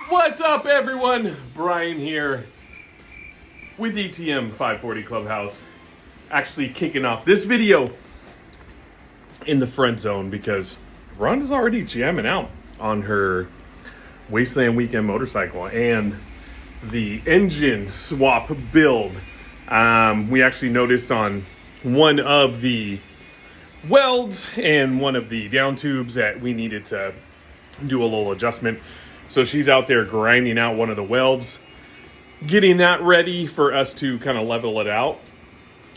What's up, everyone? Brian here with ETM 540 Clubhouse. Actually kicking off this video in the front zone because Rhonda's already jamming out on her Wasteland weekend motorcycle and the engine swap build. We actually noticed on one of the welds and one of the down tubes that we needed to do a little adjustment. So she's out there grinding out one of the welds, getting that ready for us to kind of level it out.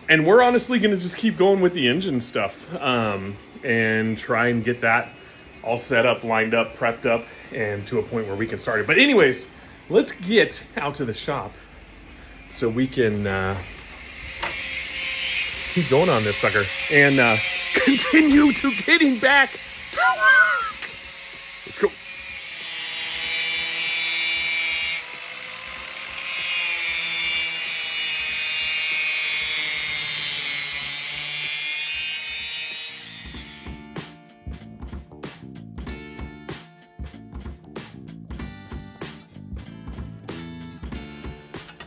And we're honestly going to just keep going with the engine stuff and try and get that all set up, lined up, prepped up, and to a point where we can start it. But anyways, let's get out to the shop so we can keep going on this sucker and continue to getting back to work. Let's go.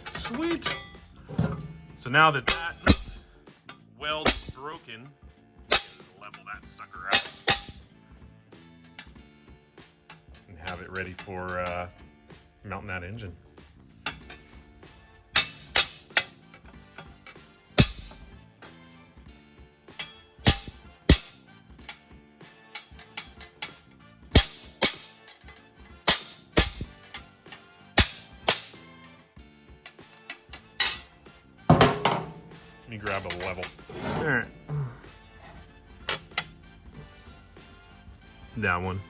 Sweet. So now that weld's broken, we can level that sucker out and have it ready for mounting that engine. Let me grab a level. All right. That one.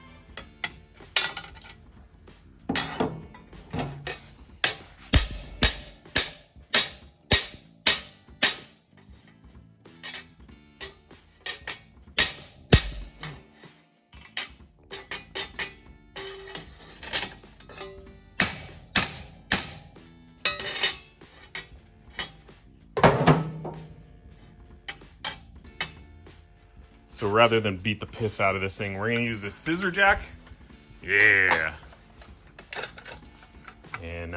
So rather than beat the piss out of this thing, we're gonna use this scissor jack. Yeah. And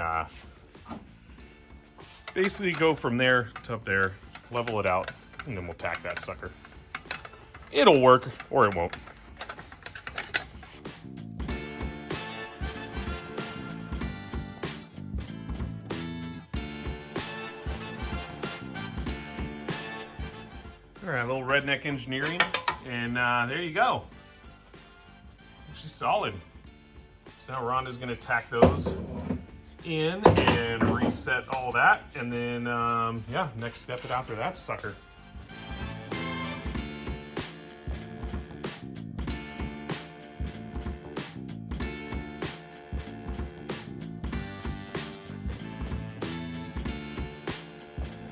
basically go from there to up there, level it out, and then we'll tack that sucker. It'll work, or it won't. All right, a little redneck engineering. And there you go. She's solid. So now Rhonda's gonna tack those in and reset all that. And then, yeah, next step it after that sucker.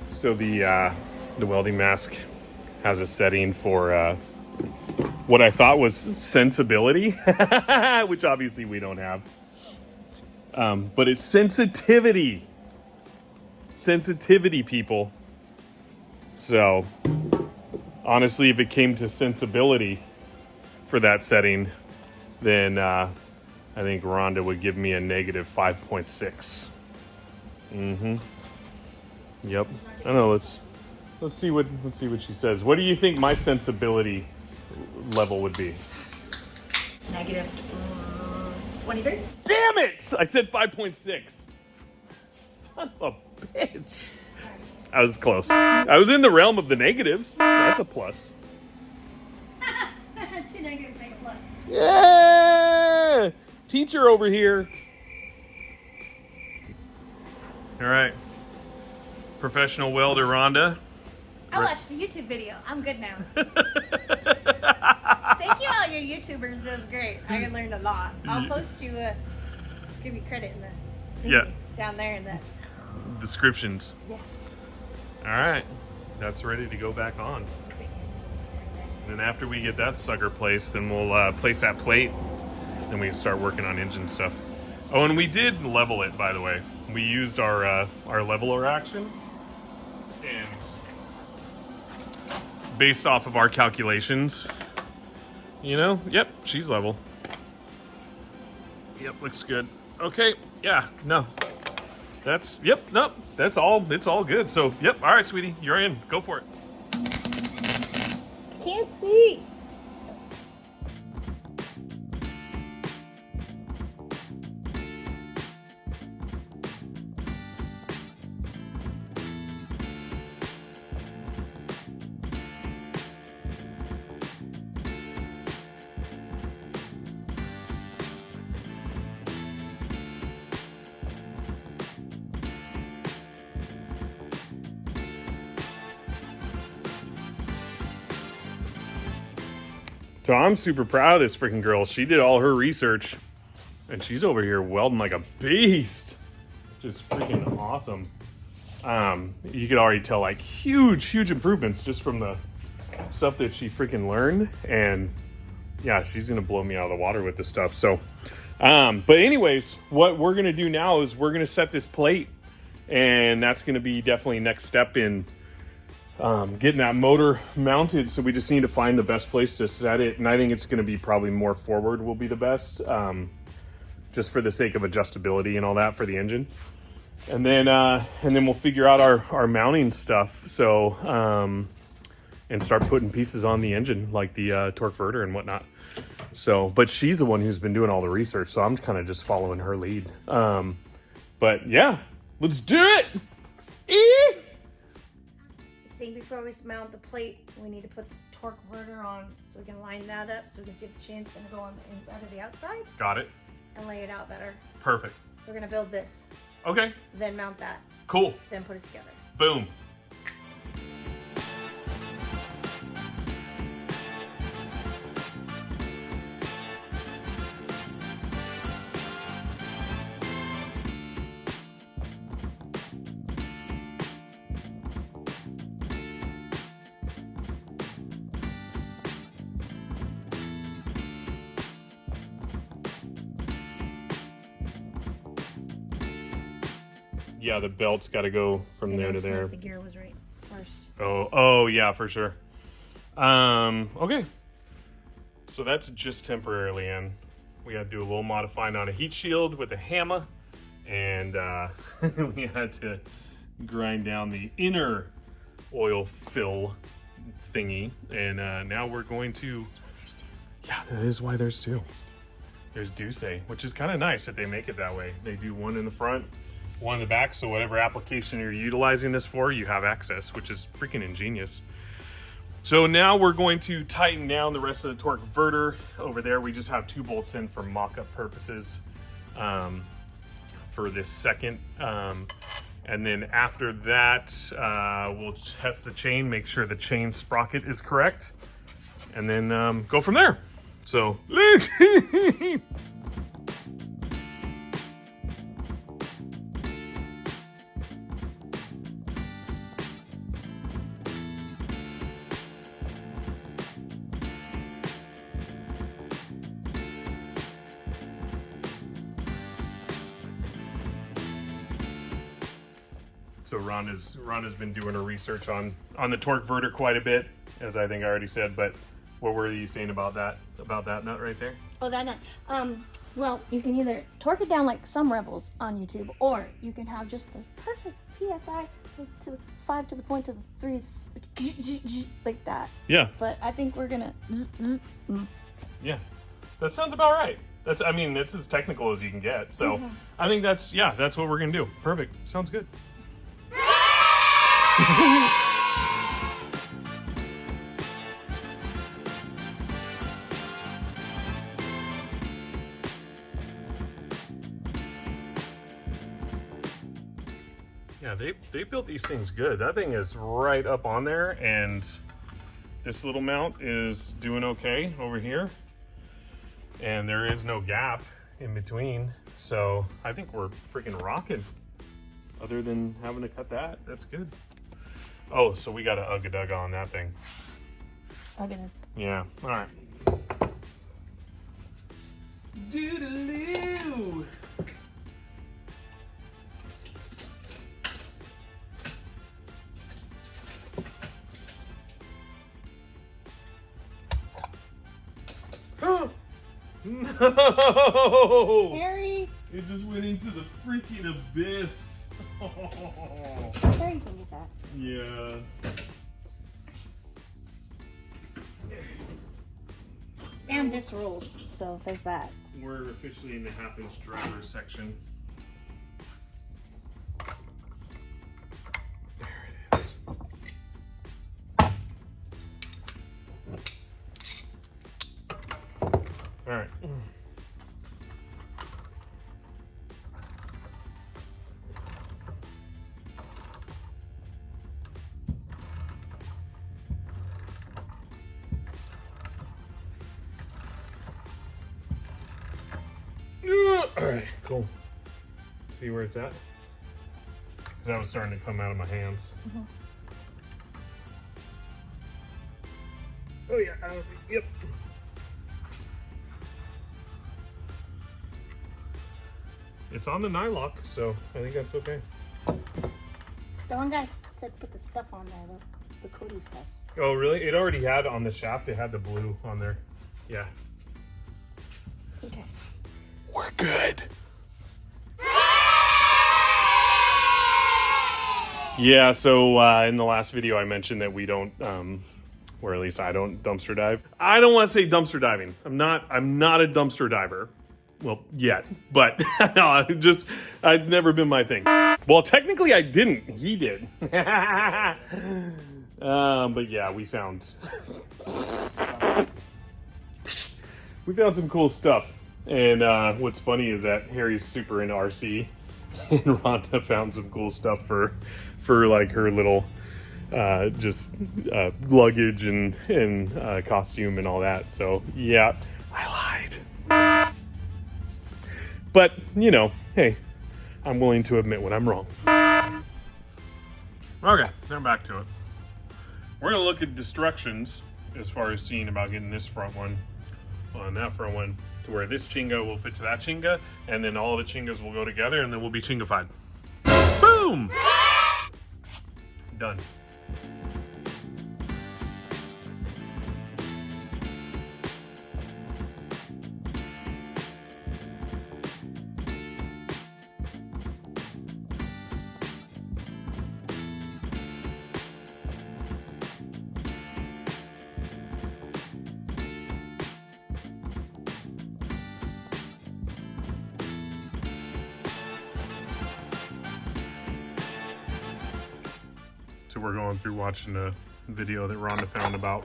So the welding mask has a setting for what I thought was sensibility, which obviously we don't have. But it's sensitivity. Sensitivity, people. So, honestly, if it came to sensibility for that setting, then I think Rhonda would give me a negative 5.6. Yep. I don't know. Let's see what she says. What do you think my sensibility level would be? Negative 23. Damn it! I said 5.6. Son of a bitch. Sorry. I was close. I was in the realm of the negatives. That's a plus. 2 negatives make a plus. Yeah! Teacher over here. All right. Professional welder Rhonda. I watched the YouTube video. I'm good now. Thank you, all you YouTubers. That was great. I learned a lot. I'll post you, give you credit in the down there in the descriptions. Yeah. All right, that's ready to go back on. And then after we get that sucker placed, then we'll place that plate. Then we can start working on engine stuff. Oh, and we did level it, by the way. We used our leveler action, and based off of our calculations, You know? Yep, she's level. Yep, looks good. Okay, yeah, no. That's, yep, nope, that's all, it's all good. So, yep, all right, sweetie, you're in. Go for it. Can't see. So I'm super proud of this freaking girl. She did all her research, and she's over here welding like a beast. Just freaking awesome. You could already tell like huge improvements just from the stuff that she freaking learned. And yeah, she's gonna blow me out of the water with this stuff. So, but anyways, what we're gonna do now is we're gonna set this plate, and that's gonna be definitely next step in getting that motor mounted. So we just need to find the best place to set it, and I think it's going to be probably more forward will be the best, just for the sake of adjustability and all that for the engine. And then we'll figure out our mounting stuff. So and start putting pieces on the engine like the torque converter and whatnot. So, but she's the one who's been doing all the research, so I'm kind of just following her lead. But yeah, let's do it. I think before we mount the plate, we need to put the torque converter on so we can line that up so we can see if the chain's going to go on the inside or the outside. Got it. And lay it out better. Perfect. So we're going to build this. Okay. Then mount that. Cool. Then put it together. Boom. Yeah, the belt's got to go from there to there. The gear was right first. Oh yeah, for sure. Okay. So that's just temporarily in. We got to do a little modifying on a heat shield with a hammer, and we had to grind down the inner oil fill thingy, and now we're going to. Yeah, that is why there's two. There's Duce, which is kind of nice that they make it that way. They do one in the front, one in the back, so whatever application you're utilizing this for, you have access, which is freaking ingenious. So now we're going to tighten down the rest of the torque converter. Over there, we just have 2 bolts in for mock-up purposes for this second. And then after that, we'll test the chain, make sure the chain sprocket is correct, and then go from there. So, So Rhonda's been doing her research on the torque converter quite a bit, as I think I already said. But what were you saying about that nut right there? Oh, that nut. Well, you can either torque it down like some rebels on YouTube, or you can have just the perfect PSI to the 5 to the point to the 3 like that. Yeah. But I think we're gonna. Yeah, that sounds about right. That's as technical as you can get. So I think that's what we're gonna do. Perfect. Sounds good. Yeah, they built these things good. That thing is right up on there, and this little mount is doing okay over here. And there is no gap in between. So I think we're freaking rocking. Other than having to cut that, that's good. Oh, so we got a ugga-dugga on that thing. Ugga. Yeah, all right. Doodaloo. No! Harry! It just went into the freaking abyss. Harry can get that. Yeah. And this rules, so there's that. We're officially in the half-inch driver section. There it is. All right. All right, cool. See where it's at? Because that was starting to come out of my hands. Mm-hmm. Oh yeah, yep. It's on the nylock, so I think that's okay. The one guy said put the stuff on there, the Cody stuff. Oh really? It already had on the shaft, it had the blue on there. Yeah. Okay. We're good. Yeah, so in the last video I mentioned that we don't, or at least I don't dumpster dive. I don't want to say dumpster diving. I'm not a dumpster diver. Well, yet, but no, it's never been my thing. Well, technically I didn't. He did. But yeah, we found some cool stuff. And what's funny is that Harry's super into RC, and Rhonda found some cool stuff for like her little luggage and costume and all that. So yeah, I lied. But you know, hey, I'm willing to admit when I'm wrong. Okay, now back to it. We're gonna look at destructions as far as seeing about getting this front one on that front one to where this chinga will fit to that chinga, and then all the chingas will go together, and then we'll be chingified. Boom! Done. So we're going through watching a video that Rhonda found about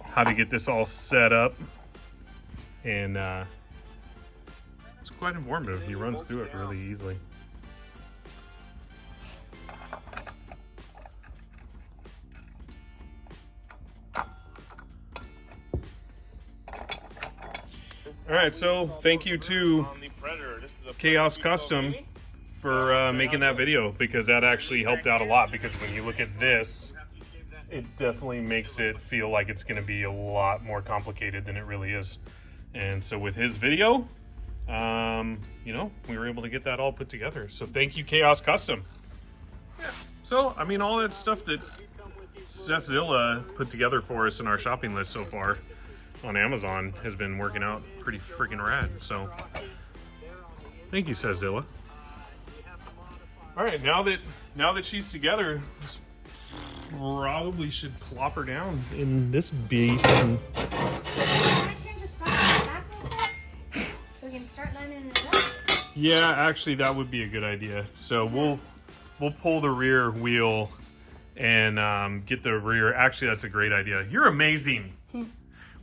how to get this all set up, and it's quite informative. He runs through it really easily. All right, so thank you to Chaos Custom for making that video, because that actually helped out a lot, because when you look at this, it definitely makes it feel like it's going to be a lot more complicated than it really is. And so with his video, you know, we were able to get that all put together. So thank you, Chaos Custom. Yeah. So, I mean, all that stuff that Sethzilla put together for us in our shopping list so far on Amazon has been working out pretty freaking rad. So thank you, Sethzilla. All right, now that she's together, probably should plop her down in this beast. And... Can I change the sprocket back real quick? So we can start lining it up? Yeah, actually, that would be a good idea. So we'll pull the rear wheel and get the rear. Actually, that's a great idea. You're amazing.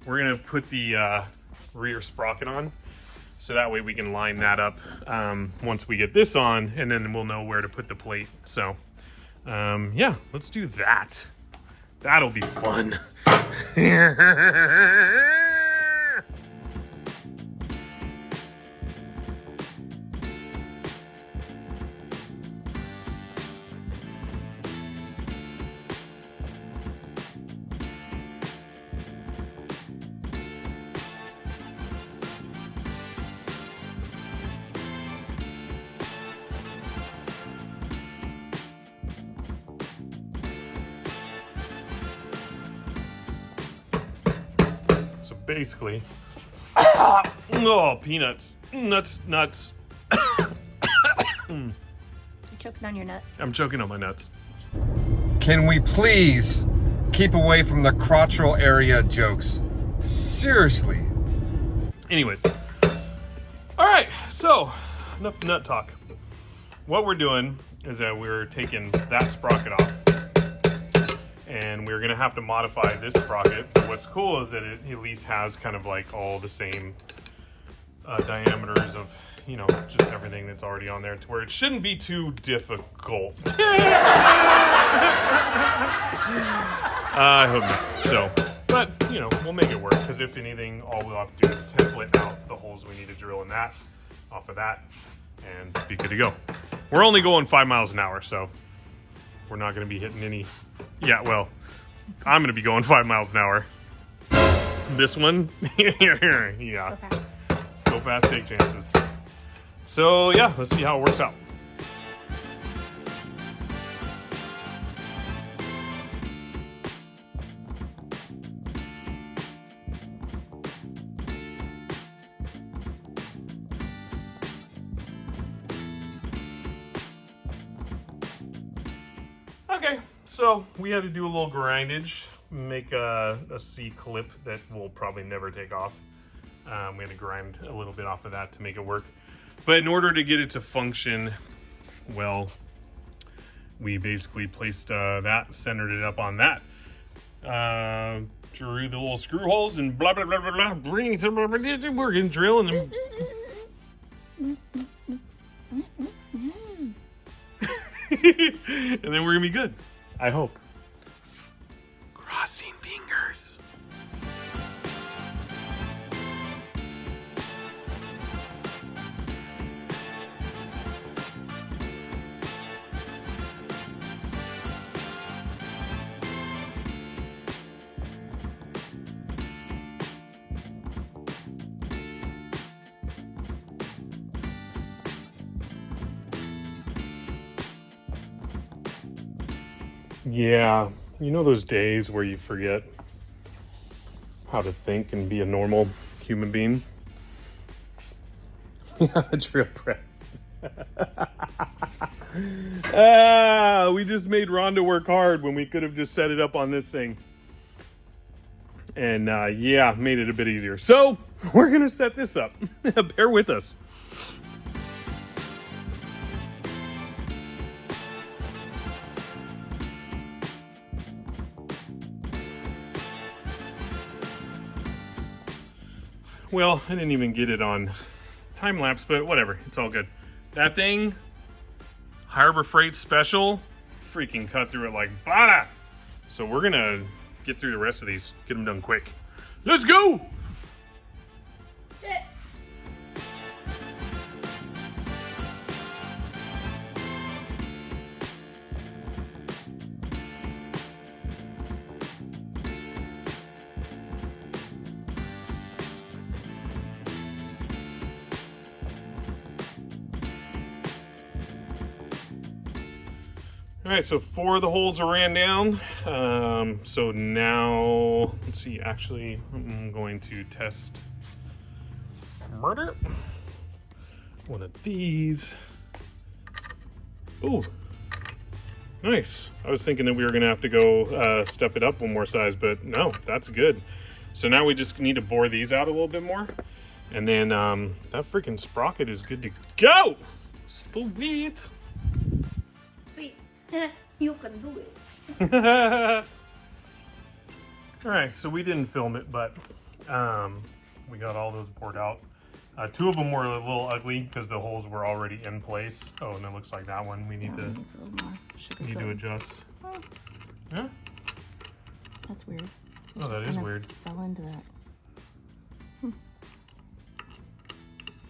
We're gonna put the rear sprocket on, so that way we can line that up once we get this on, and then we'll know where to put the plate. So yeah, let's do that. That'll be fun. So basically, oh, peanuts, nuts. You're choking on your nuts. I'm choking on my nuts. Can we please keep away from the crotchal area jokes? Seriously. Anyways, all right, so enough nut talk. What we're doing is that we're taking that sprocket off, and we're gonna have to modify this sprocket. But what's cool is that it at least has kind of like all the same diameters of, you know, just everything that's already on there, to where it shouldn't be too difficult. I hope not. So, but you know, we'll make it work, because if anything, all we'll have to do is template out the holes we need to drill in that, off of that, and be good to go. We're only going 5 miles an hour, so we're not going to be hitting any. Yeah, well, I'm going to be going 5 miles an hour. This one, yeah. Go fast, take chances. So yeah, let's see how it works out. Okay, so we had to do a little grindage, make a C clip that will probably never take off. We had to grind a little bit off of that to make it work. But in order to get it to function well, we basically placed that, centered it up on that. Drew the little screw holes and blah, blah, blah, blah, blah. We're going to drill and then... and then we're going to be good. I hope. Crossing fingers. Yeah, you know those days where you forget how to think and be a normal human being? Yeah, drill press. We just made Rhonda work hard when we could have just set it up on this thing. And yeah, made it a bit easier. So, we're going to set this up. Bear with us. Well, I didn't even get it on time lapse, but whatever, it's all good. That thing, Harbor Freight Special, freaking cut through it like bada. So we're gonna get through the rest of these, get them done quick. Let's go! All right, so 4 of the holes are ran down. So now, let's see, actually, I'm going to test one of these. Ooh, nice. I was thinking that we were gonna have to go step it up one more size, but no, that's good. So now we just need to bore these out a little bit more. And then that freaking sprocket is good to go. Sweet. Sweet. You can do it. All right, so we didn't film it, but we got all those poured out. 2 of them were a little ugly because the holes were already in place. Oh, and it looks like that one we need to adjust. Oh. Yeah. That's weird. Oh, that is weird. Fell into that.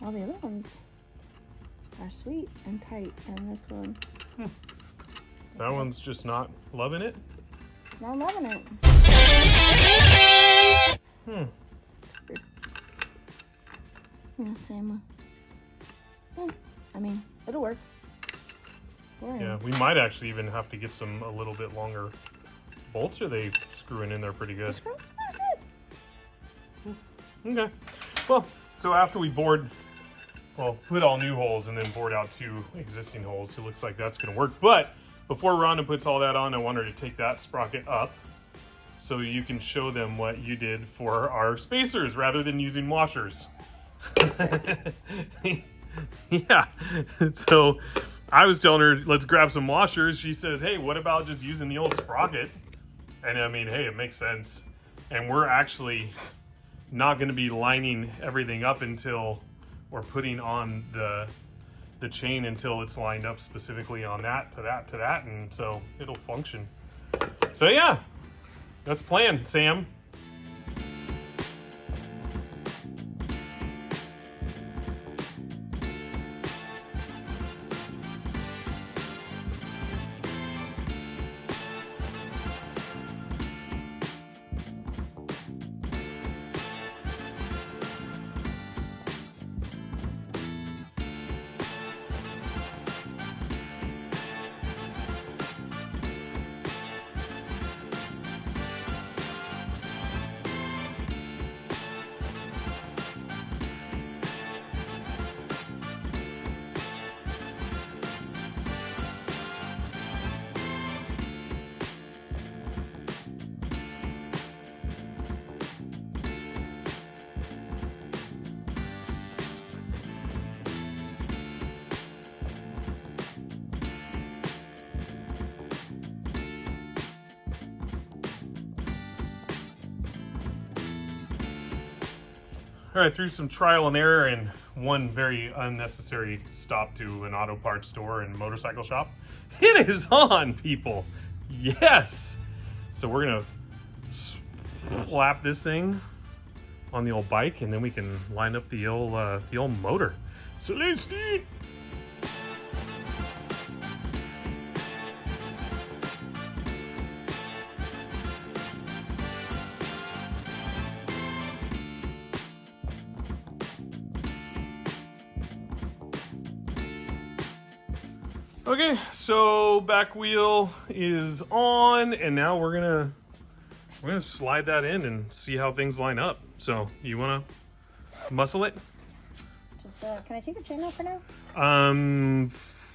All the other ones are sweet and tight, and this one. That one's just not loving it. It's not loving it. Weird. Yeah, same one. I mean, it'll work. Yeah, we might actually even have to get some a little bit longer bolts. Are they screwing in there pretty good? Okay. Well, so after we bored, well, put all new holes and then bored out 2 existing holes, it looks like that's going to work. But before Rhonda puts all that on, I want her to take that sprocket up so you can show them what you did for our spacers rather than using washers. Yeah. So I was telling her, let's grab some washers. She says, hey, what about just using the old sprocket? And I mean, hey, it makes sense. And we're actually not going to be lining everything up until we're putting on the chain until it's lined up specifically on that to that to that, and so it'll function. So yeah, that's the plan, Sam. All right, through some trial and error and one very unnecessary stop to an auto parts store and motorcycle shop, it is on, people. Yes. So we're gonna slap this thing on the old bike, and then we can line up the old motor. So let's do it. Okay, so back wheel is on, and now we're gonna slide that in and see how things line up. So you wanna muscle it? Just can I take the chain off for now?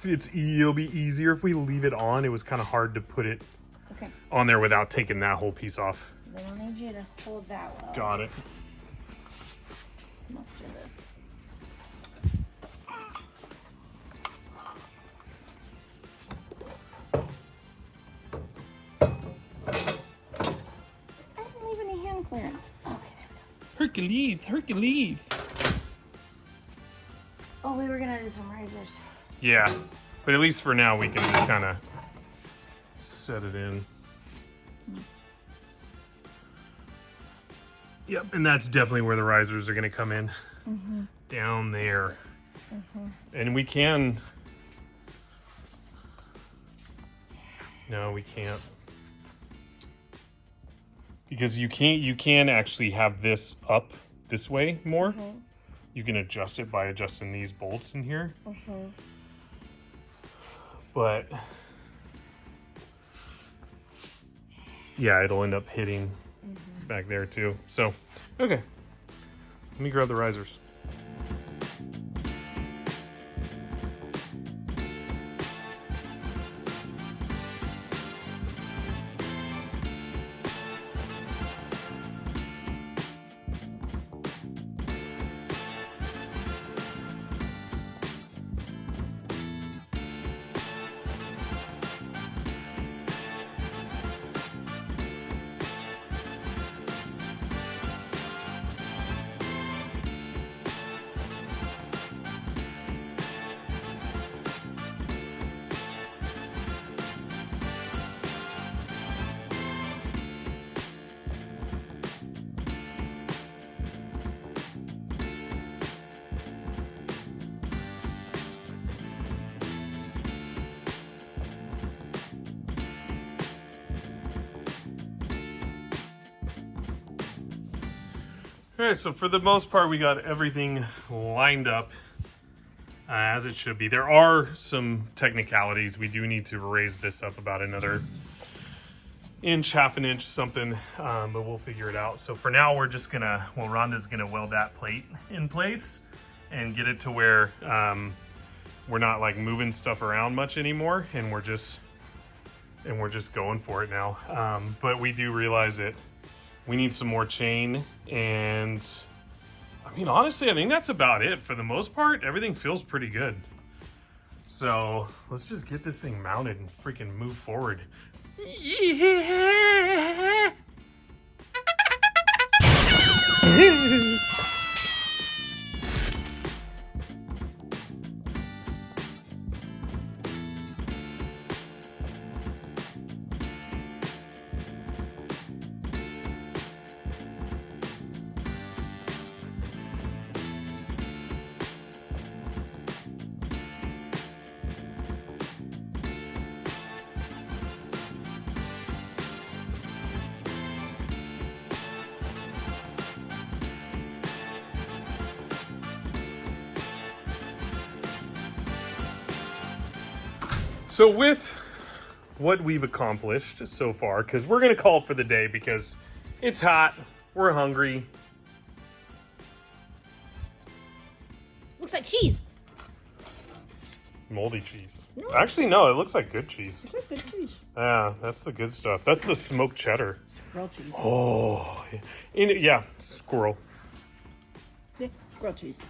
It'll be easier if we leave it on. It was kind of hard to put it on there without taking that whole piece off. Then I'll need you to hold that well. Got it. Let's do this. Clearance. Okay, there we go. Hercules. Oh, we were gonna do some risers. Yeah, but at least for now we can just kind of set it in. Yep, and that's definitely where the risers are gonna come in. Down there. And we can... No, we can't. Because you can actually have this up this way more. You can adjust it by adjusting these bolts in here. But yeah, it'll end up hitting back there too. So, okay. Let me grab the risers. All right, so for the most part, we got everything lined up as it should be. There are some technicalities. We do need to raise this up about another inch, half an inch, something, but we'll figure it out. So for now, we're just gonna, well, Rhonda's gonna weld that plate in place and get it to where we're not like moving stuff around much anymore, and we're just going for it now. But we do realize that we need some more chain, and I mean, honestly, I think that's about it for the most part. Everything feels pretty good. So let's just get this thing mounted and freaking move forward. Yeah. So with what we've accomplished so far, because we're going to call for the day because it's hot, we're hungry. Looks like cheese. Moldy cheese. No. Actually, no, it looks like good cheese. It's like good cheese. Yeah, that's the good stuff. That's the smoked cheddar. Squirrel cheese. Oh, yeah, squirrel. Yeah, squirrel cheese.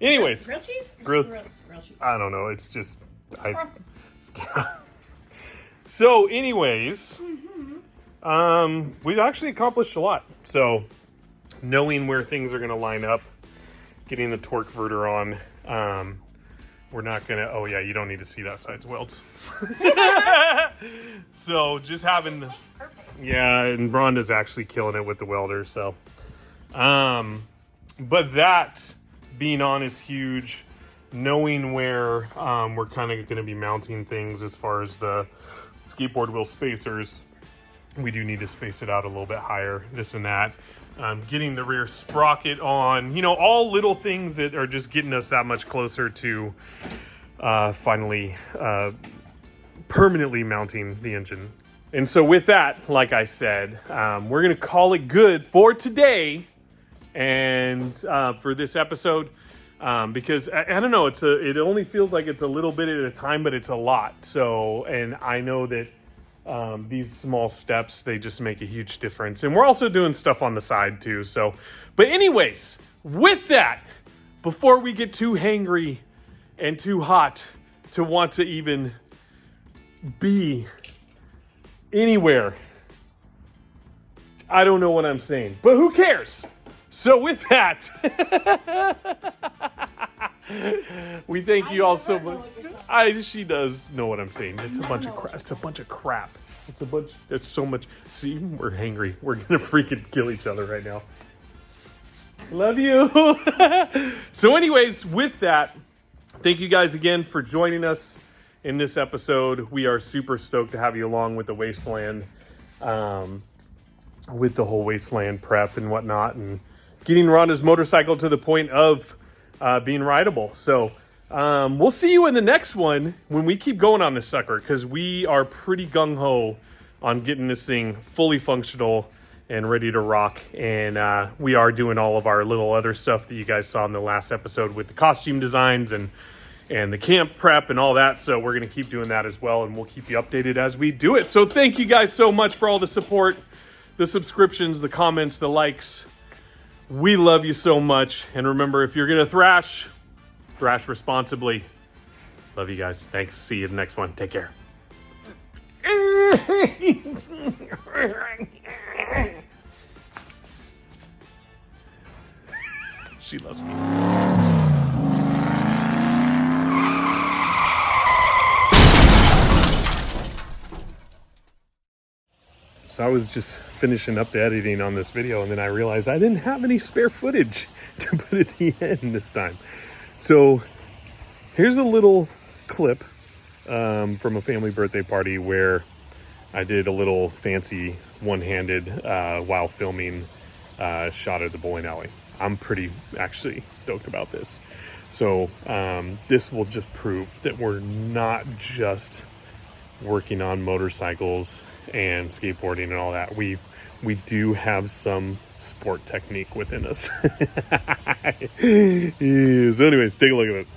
Anyways, Grilled cheese? Grilled- Squirrel cheese. I don't know. It's just So, anyways, we've actually accomplished a lot. So, knowing where things are going to line up, getting the torque verter on, we're not going to. Oh yeah, you don't need to see that side's welds. So, just having the. Perfect. Yeah, and Rhonda's actually killing it with the welder. So, but that being on is huge. Knowing where we're kind of going to be mounting things as far as the skateboard wheel spacers, we do need to space it out a little bit higher, this and that. Getting the rear sprocket on, you know, all little things that are just getting us that much closer to finally permanently mounting the engine. And so with that, like I said, we're going to call it good for today and for this episode. Because I don't know, it only feels like it's a little bit at a time, but it's a lot. So, and I know that these small steps, they just make a huge difference. And we're also doing stuff on the side too. So, but anyways, with that, before we get too hangry and too hot to want to even be anywhere, I don't know what I'm saying, but who cares? So with that, we thank you all so much. She does know what I'm saying. It's a bunch of crap. It's a bunch of crap. It's so much. See, we're hangry. We're gonna freaking kill each other right now. Love you. So anyways, with that, thank you guys again for joining us in this episode. We are super stoked to have you along with the Wasteland, with the whole Wasteland prep and whatnot, and getting Rhonda's motorcycle to the point of being rideable. So we'll see you in the next one when we keep going on this sucker, because we are pretty gung-ho on getting this thing fully functional and ready to rock. And we are doing all of our little other stuff that you guys saw in the last episode with the costume designs and the camp prep and all that. So we're going to keep doing that as well, and we'll keep you updated as we do it. So thank you guys so much for all the support, the subscriptions, the comments, the likes. We love you so much. And remember, if you're going to thrash responsibly. Love you guys. Thanks. See you in the next one. Take care. She loves me. So I was just finishing up the editing on this video, and then I realized I didn't have any spare footage to put at the end this time. So here's a little clip from a family birthday party where I did a little fancy one-handed while filming shot at the bowling alley. I'm pretty actually stoked about this. So this will just prove that we're not just working on motorcycles and skateboarding and all that, we do have some sport technique within us. So anyways, take a look at this.